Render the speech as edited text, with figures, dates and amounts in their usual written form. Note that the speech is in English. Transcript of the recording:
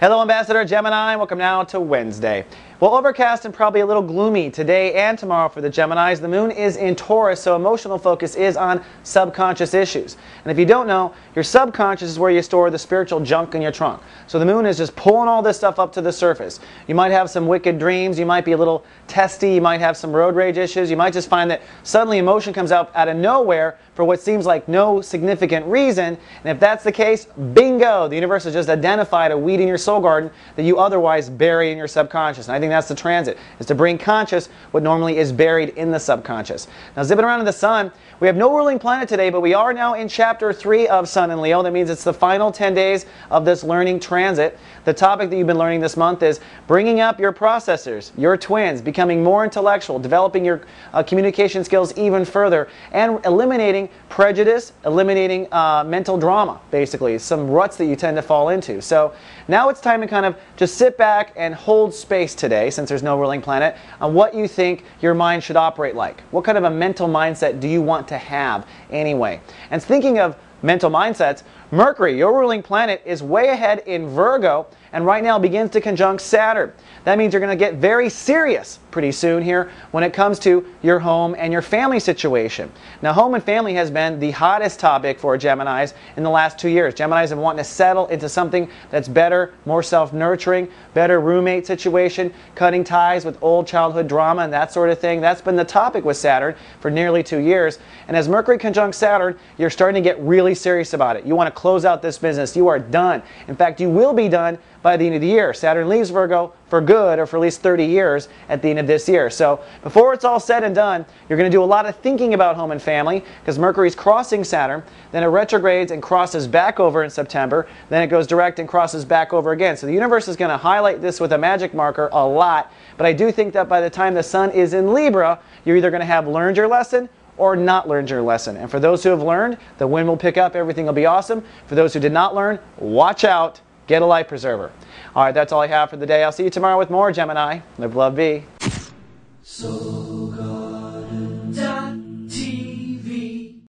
Hello, Ambassador Gemini. Welcome now to Wednesday. Well, overcast and probably a little gloomy today and tomorrow for the Geminis. The moon is in Taurus, so emotional focus is on subconscious issues. And if you don't know, your subconscious is where you store the spiritual junk in your trunk. So the moon is just pulling all this stuff up to the surface. You might have some wicked dreams. You might be a little testy. You might have some road rage issues. You might just find that suddenly emotion comes out of nowhere for what seems like no significant reason. And if that's the case, bingo! The universe has just identified a weed in your soul garden that you otherwise bury in your subconscious. And I think that's the transit, is to bring conscious what normally is buried in the subconscious. Now, zipping around in the sun, we have no ruling planet today, but we are now in chapter 3 of Sun in Leo. That means it's the final 10 days of this learning transit. The topic that you've been learning this month is bringing up your processors, your twins, becoming more intellectual, developing your communication skills even further, and eliminating prejudice, eliminating mental drama, basically, some ruts that you tend to fall into. So now it's time to kind of just sit back and hold space today, since there's no ruling planet, on what you think your mind should operate like. What kind of a mental mindset do you want to have anyway? And thinking of mental mindsets, Mercury, your ruling planet, is way ahead in Virgo and right now begins to conjunct Saturn. That means you're going to get very serious pretty soon here when it comes to your home and your family situation. Now, home and family has been the hottest topic for Geminis in the last 2 years. Geminis have wanted to settle into something that's better, more self-nurturing, better roommate situation, cutting ties with old childhood drama and that sort of thing. That's been the topic with Saturn for nearly 2 years. And as Mercury conjuncts Saturn, you're starting to get really serious about it. You want to close out this business. You are done. In fact, you will be done by the end of the year. Saturn leaves Virgo for good, or for at least 30 years at the end of this year. So before it's all said and done, you're going to do a lot of thinking about home and family, because Mercury's crossing Saturn, then it retrogrades and crosses back over in September, then it goes direct and crosses back over again. So the universe is going to highlight this with a magic marker a lot, but I do think that by the time the sun is in Libra, you're either going to have learned your lesson or not learned your lesson. And for those who have learned, the wind will pick up, everything will be awesome. For those who did not learn, watch out. Get a life preserver. All right, that's all I have for the day. I'll see you tomorrow with more, Gemini. Live, love, be.